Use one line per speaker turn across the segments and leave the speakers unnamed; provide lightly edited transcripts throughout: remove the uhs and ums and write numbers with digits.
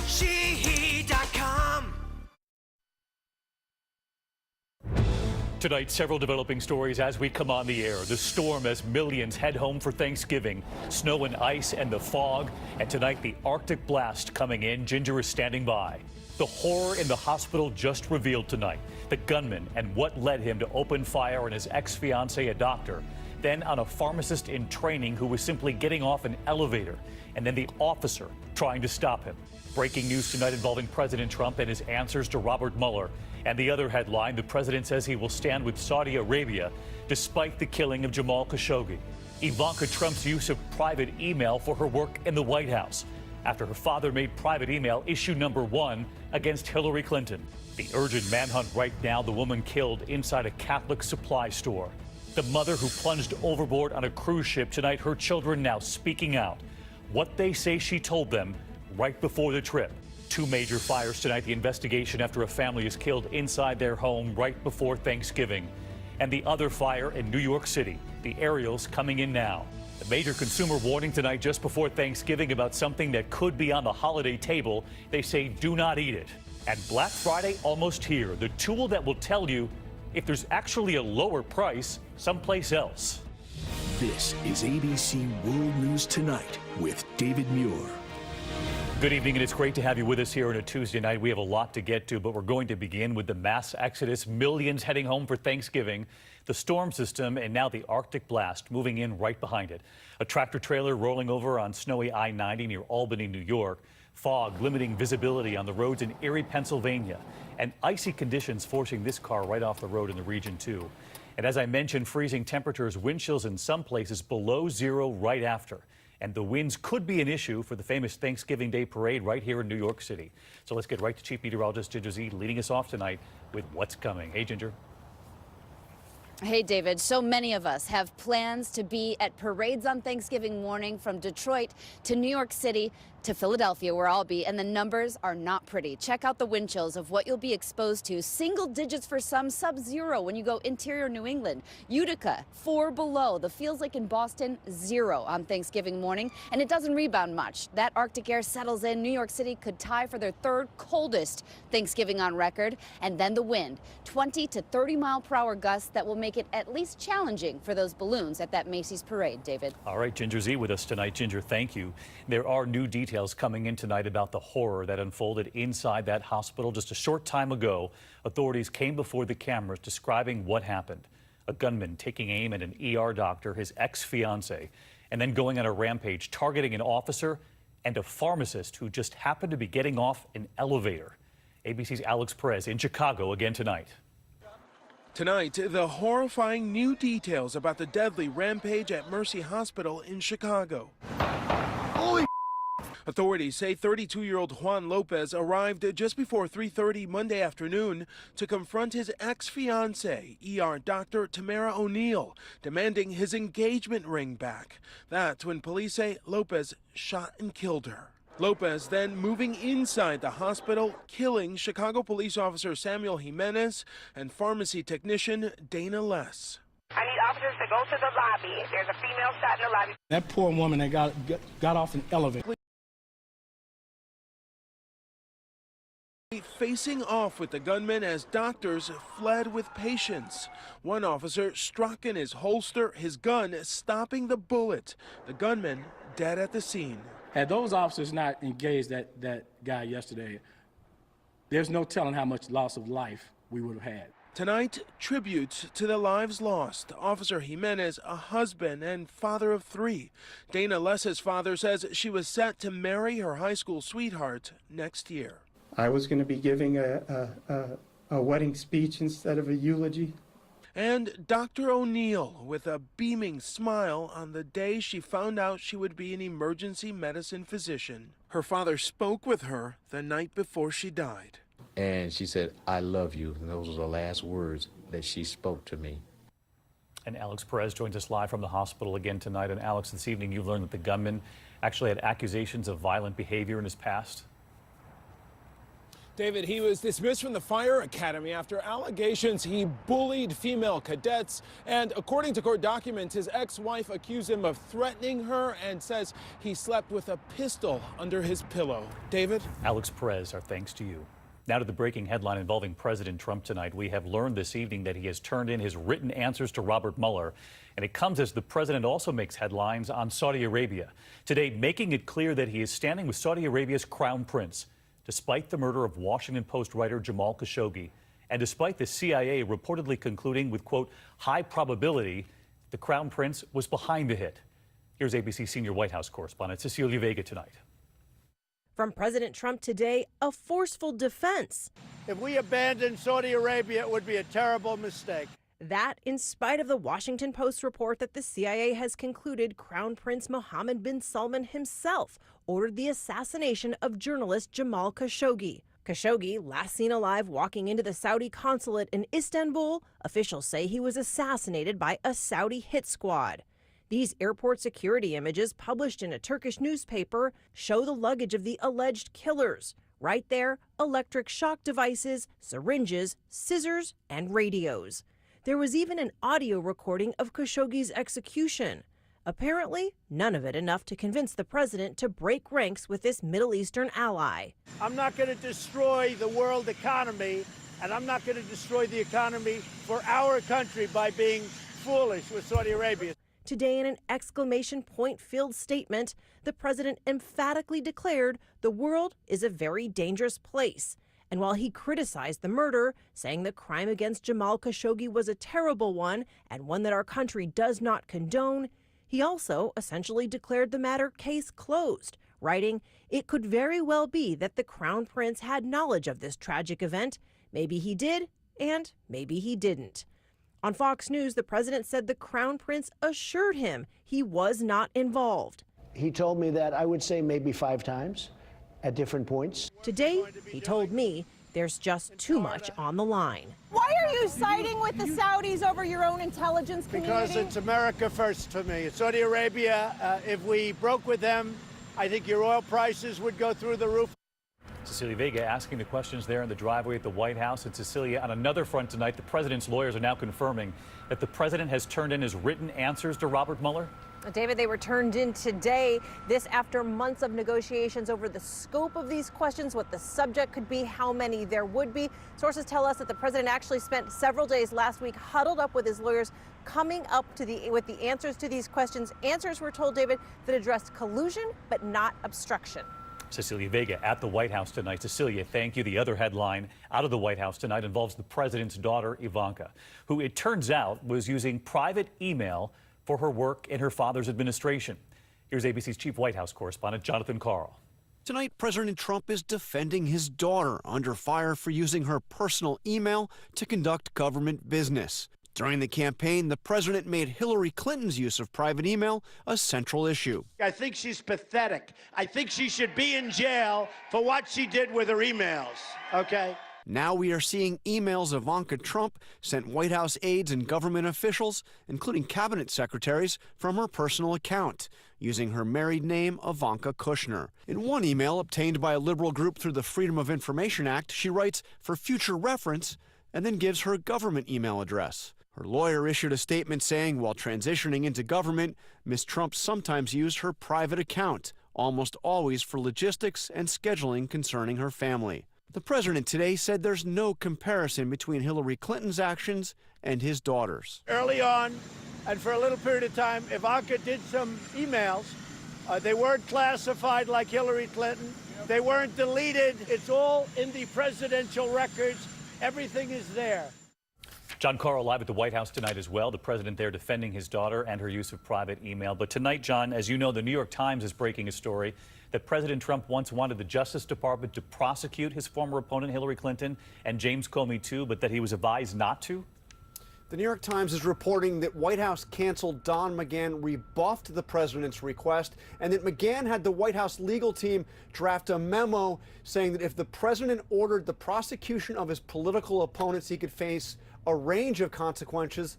Sheehy.com.
Tonight, several developing stories as we come on the air. The storm as millions head home for Thanksgiving. Snow and ice and the fog. And tonight, the Arctic blast coming in. Ginger is standing by. The horror in the hospital just revealed tonight. The gunman and what led him to open fire on his ex-fiancée, a doctor. Then on a pharmacist in training who was simply getting off an elevator. And then the officer trying to stop him. Breaking news tonight involving President Trump and his answers to Robert Mueller. And the other headline, the president says he will stand with Saudi Arabia despite the killing of Jamal Khashoggi. Ivanka Trump's use of private email for her work in the White House after her father made private email issue number 1 against Hillary Clinton. The urgent manhunt right now, the woman killed inside a Catholic supply store. The mother who plunged overboard on a cruise ship tonight, her children now speaking out. What they say she told them right before the trip. 2 major fires tonight, the investigation after a family is killed inside their home right before Thanksgiving. And the other fire in New York City, the aerials coming in now. A major consumer warning tonight just before Thanksgiving about something that could be on the holiday table. They say do not eat it. And Black Friday almost here, the tool that will tell you if there's actually a lower price someplace else.
This is ABC World News Tonight with David Muir.
Good evening, and it's great to have you with us here on a Tuesday night. We have a lot to get to, but we're going to begin with the mass exodus, millions heading home for Thanksgiving, the storm system, and now the Arctic blast moving in right behind it. A tractor trailer rolling over on snowy I-90 near Albany, New York. Fog limiting visibility on the roads in Erie, Pennsylvania, and icy conditions forcing this car right off the road in the region, too. And as I mentioned, freezing temperatures, wind chills in some places below zero right after. And the winds could be an issue for the famous Thanksgiving Day parade right here in New York City. So let's get right to Chief Meteorologist Ginger Zee leading us off tonight with what's coming. Hey, Ginger.
Hey, David. So many of us have plans to be at parades on Thanksgiving morning, from Detroit to New York City to Philadelphia, where I'll be, and the numbers are not pretty. Check out the wind chills of what you'll be exposed to. Single digits for some, sub-zero when you go interior New England. Utica, 4 below. The feels like in Boston, 0 on Thanksgiving morning, and it doesn't rebound much. That Arctic air settles in. New York City could tie for their 3rd coldest Thanksgiving on record. And then the wind, 20 to 30 mile per hour gusts that will make it at least challenging for those balloons at that Macy's parade, David.
All right, Ginger Zee with us tonight. Ginger, thank you. There are new details coming in tonight about the horror that unfolded inside that hospital just a short time ago. Authorities came before the cameras describing what happened. A gunman taking aim at an ER doctor, his ex-fiancée, and then going on a rampage, targeting an officer and a pharmacist who just happened to be getting off an elevator. ABC's Alex Perez in Chicago again tonight.
Tonight, the horrifying new details about the deadly rampage at Mercy Hospital in Chicago.
Holy
Authorities say 32-year-old Juan Lopez arrived just before 3:30 Monday afternoon to confront his ex-fiancée, ER Dr. Tamara O'Neill, demanding his engagement ring back. That's when police say Lopez shot and killed her. Lopez then moving inside the hospital, killing Chicago police officer Samuel Jimenez and pharmacy technician Dana Less.
I need officers to go to the lobby. There's a female shot in the lobby.
That poor woman that got off an elevator.
Facing off with the gunman as doctors fled with patience. One officer struck in his holster, his gun stopping the bullet. The gunman dead at the scene.
Had those officers not engaged that guy yesterday, there's no telling how much loss of life we would have had.
Tonight, tributes to the lives lost. Officer Jimenez, a husband and father of 3. Dana Less's father says she was set to marry her high school sweetheart next year.
I was going to be giving a wedding speech instead of a eulogy.
And Dr. O'Neill with a beaming smile on the day she found out she would be an emergency medicine physician. Her father spoke with her the night before she died.
And she said, "I love you." And those were the last words that she spoke to me.
And Alex Perez joins us live from the hospital again tonight. And Alex, this evening you've learned that the gunman actually had accusations of violent behavior in his past.
David, he was dismissed from the fire academy after allegations he bullied female cadets. And according to court documents, his ex-wife accused him of threatening her and says he slept with a pistol under his pillow. David?
Alex Perez, our thanks to you. Now to the breaking headline involving President Trump tonight. We have learned this evening that he has turned in his written answers to Robert Mueller. And it comes as the president also makes headlines on Saudi Arabia. Today, making it clear that he is standing with Saudi Arabia's crown prince, despite the murder of Washington Post writer Jamal Khashoggi, and despite the CIA reportedly concluding with, quote, high probability the crown prince was behind the hit. Here's ABC senior White House correspondent Cecilia Vega tonight.
From President Trump today, a forceful defense.
If we abandon Saudi Arabia, it would be a terrible mistake.
That in spite of the Washington Post report that the CIA has concluded Crown Prince Mohammed bin Salman himself ordered the assassination of journalist Jamal Khashoggi. Khashoggi, last seen alive walking into the Saudi consulate in Istanbul, officials say he was assassinated by a Saudi hit squad. These airport security images published in a Turkish newspaper show the luggage of the alleged killers. Right there, electric shock devices, syringes, scissors, and radios. There was even an audio recording of Khashoggi's execution. Apparently, none of it enough to convince the president to break ranks with this Middle Eastern ally.
I'm not going to destroy the world economy, and I'm not going to destroy the economy for our country by being foolish with Saudi Arabia.
Today, in an exclamation point-filled statement, the president emphatically declared the world is a very dangerous place. And while he criticized the murder, saying the crime against Jamal Khashoggi was a terrible one and one that our country does not condone, he also essentially declared the matter case closed, writing, "It could very well be that the Crown Prince had knowledge of this tragic event. Maybe he did, and maybe he didn't." On Fox News, the president said the Crown Prince assured him he was not involved.
He told me that, I would say, maybe 5 times at different points.
Today, he told me there's just too much on the line.
Why are you siding with the Saudis over your own intelligence community?
Because it's America first for me. Saudi Arabia, if we broke with them, I think your oil prices would go through the roof.
Cecilia Vega asking the questions there in the driveway at the White House. And Cecilia, on another front tonight, the president's lawyers are now confirming that the president has turned in his written answers to Robert Mueller.
David, they were turned in today. This after months of negotiations over the scope of these questions, what the subject could be, how many there would be. Sources tell us that the president actually spent several days last week huddled up with his lawyers, coming up with the answers to these questions. Answers, we're told, David, that addressed collusion but not obstruction.
Cecilia Vega at the White House tonight. Cecilia, thank you. The other headline out of the White House tonight involves the president's daughter, Ivanka, who it turns out was using private email for her work in her father's administration. Here's ABC's chief White House correspondent, Jonathan Karl.
Tonight, President Trump is defending his daughter under fire for using her personal email to conduct government business. During the campaign, the president made Hillary Clinton's use of private email a central issue.
I think she's pathetic. I think she should be in jail for what she did with her emails, okay?
Now we are seeing emails Ivanka Trump sent White House aides and government officials, including cabinet secretaries, from her personal account, using her married name, Ivanka Kushner. In one email obtained by a liberal group through the Freedom of Information Act, she writes, "for future reference," and then gives her government email address. Her lawyer issued a statement saying while transitioning into government, Ms. Trump sometimes used her private account, almost always for logistics and scheduling concerning her family. The president today said there's no comparison between Hillary Clinton's actions and his daughter's.
Early on, and for a little period of time, Ivanka did some emails. They weren't classified like Hillary Clinton. They weren't deleted. It's all in the presidential records. Everything is there.
John Karl live at the White House tonight as well. The president there defending his daughter and her use of private email. But tonight, John, as you know, the New York Times is breaking a story that President Trump once wanted the Justice Department to prosecute his former opponent, Hillary Clinton, and James Comey, too, but that he was advised not to.
The New York Times is reporting that White House counsel Don McGahn rebuffed the president's request and that McGahn had the White House legal team draft a memo saying that if the president ordered the prosecution of his political opponents, he could face a range of consequences,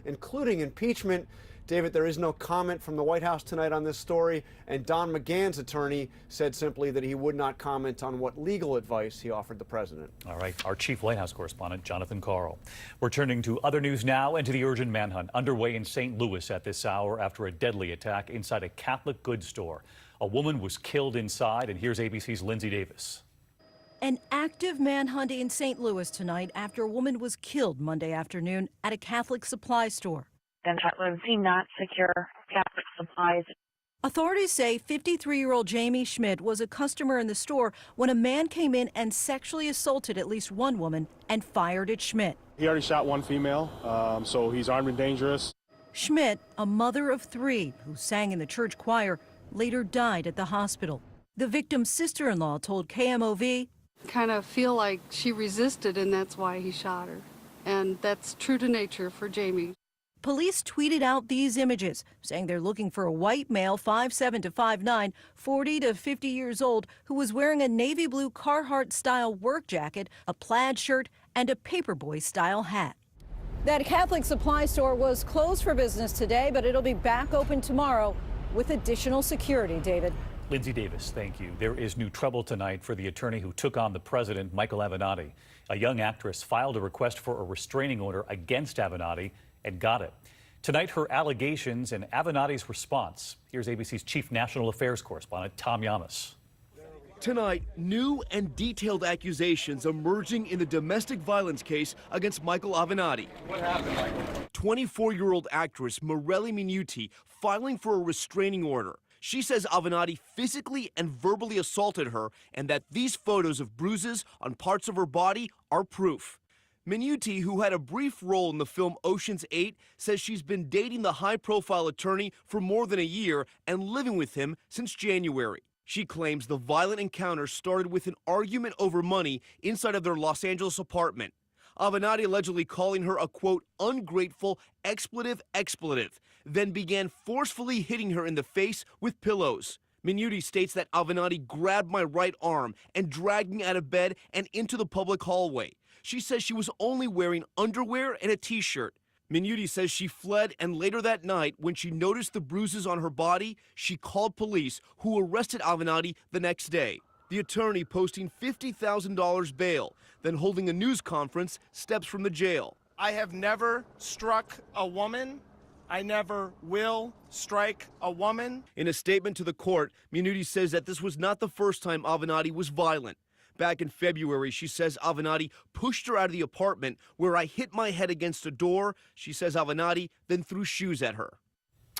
including impeachment. David, there is no comment from the White House tonight on this story, and Don McGahn's attorney said simply that he would not comment on what legal advice he offered the president.
All right, our chief White House correspondent, Jonathan Karl. We're turning to other news now and to the urgent manhunt underway in St. Louis at this hour after a deadly attack inside a Catholic goods store. A woman was killed inside, and here's ABC's Lindsay Davis.
An active manhunt in St. Louis tonight after a woman was killed Monday afternoon at a Catholic supply store.
Gunshot wound, not secure Catholic supplies.
Authorities say 53-year-old Jamie Schmidt was a customer in the store when a man came in and sexually assaulted at least one woman and fired at Schmidt.
He already shot one female, so he's armed and dangerous.
Schmidt, a mother of 3 who sang in the church choir, later died at the hospital. The victim's sister-in-law told KMOV,
kind of feel like she resisted and that's why he shot her. And that's true to nature for Jamie.
Police tweeted out these images, saying they're looking for a white male, 5'7" to 5'9", 40 to 50 years old, who was wearing a navy blue Carhartt-style work jacket, a plaid shirt, and a paperboy-style hat.
That Catholic supply store was closed for business today, but it'll be back open tomorrow with additional security, David.
Lindsay Davis, thank you. There is new trouble tonight for the attorney who took on the president, Michael Avenatti. A young actress filed a request for a restraining order against Avenatti and got it. Tonight, her allegations and Avenatti's response. Here's ABC's chief national affairs correspondent, Tom Yamas.
Tonight, new and detailed accusations emerging in the domestic violence case against Michael Avenatti.
What happened, Michael?
24-year-old actress Morelli Minuti filing for a restraining order. She says Avenatti physically and verbally assaulted her and that these photos of bruises on parts of her body are proof. Minuti, who had a brief role in the film Ocean's 8, says she's been dating the high-profile attorney for more than a year and living with him since January. She claims the violent encounter started with an argument over money inside of their Los Angeles apartment. Avenatti allegedly calling her a, quote, ungrateful expletive, then began forcefully hitting her in the face with pillows. Minuti states that Avenatti grabbed my right arm and dragged me out of bed and into the public hallway. She says she was only wearing underwear and a t-shirt. Minuti says she fled, and later that night, when she noticed the bruises on her body, she called police, who arrested Avenatti the next day. The attorney posting $50,000 bail, then holding a news conference steps from the jail.
I have never struck a woman. I never will strike a woman.
In a statement to the court, Minuti says that this was not the first time Avenatti was violent. Back in February, she says Avenatti pushed her out of the apartment where I hit my head against a door. She says Avenatti then threw shoes at her.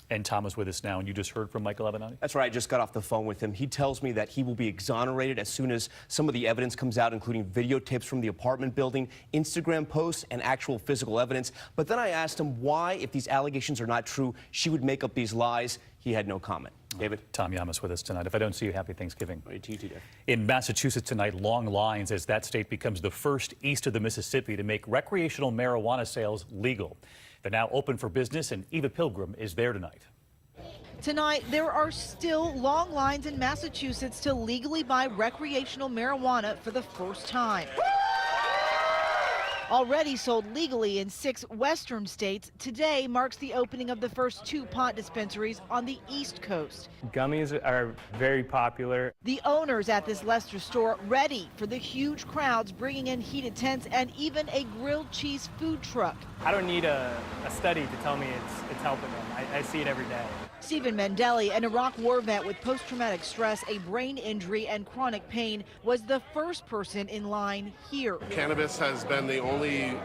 And Tom is with us now, and you just heard from Michael Avenatti?
That's right. I just got off the phone with him. He tells me that he will be exonerated as soon as some of the evidence comes out, including videotapes from the apartment building, Instagram posts, and actual physical evidence. But then I asked him why, if these allegations are not true, she would make up these lies. He had no comment. David?
Tom Yamas with us tonight. If I don't see you, happy Thanksgiving.
To you too, Dave.
In Massachusetts tonight, long lines as that state becomes the first east of the Mississippi to make recreational marijuana sales legal. They're now open for business, and Eva Pilgrim is there tonight.
Tonight, there are still long lines in Massachusetts to legally buy recreational marijuana for the first time. Already sold legally in 6 western states, today marks the opening of the first 2 pot dispensaries on the East Coast.
Gummies are very popular.
The owners at this Leicester store ready for the huge crowds, bringing in heated tents and even a grilled cheese food truck.
I don't need a study to tell me it's helping them. I see it every day.
Stephen Mandeli, an Iraq war vet with post-traumatic stress, a brain injury, and chronic pain, was the first person in line here.
Cannabis has been the only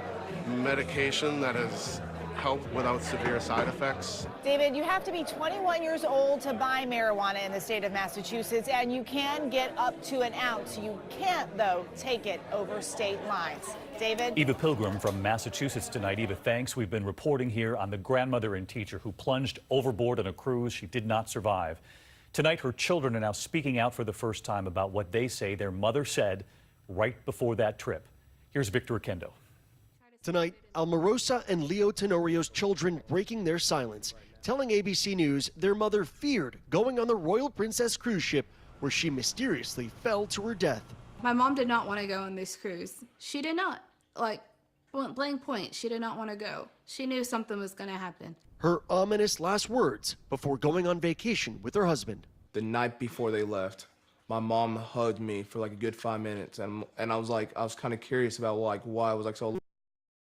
medication that has helped without severe side effects.
David, you have to be 21 years old to buy marijuana in the state of Massachusetts, and you can get up to an ounce. You can't, though, take it over state lines. David?
Eva Pilgrim from Massachusetts tonight. Eva, thanks. We've been reporting here on the grandmother and teacher who plunged overboard on a cruise. She did not survive. Tonight, her children are now speaking out for the first time about what they say their mother said right before that trip. Here's Victor Oquendo.
Tonight, Almarosa and Leo Tenorio's children breaking their silence, telling ABC News their mother feared going on the Royal Princess cruise ship where she mysteriously fell to her death.
My mom did not want to go on this cruise. She did not.
Point blank point, she did not want to go. She knew something was going to happen.
Her ominous last words before going on vacation with her husband.
The night before they left, my mom hugged me for like a good 5 minutes, and I was kind of curious about like why I was like so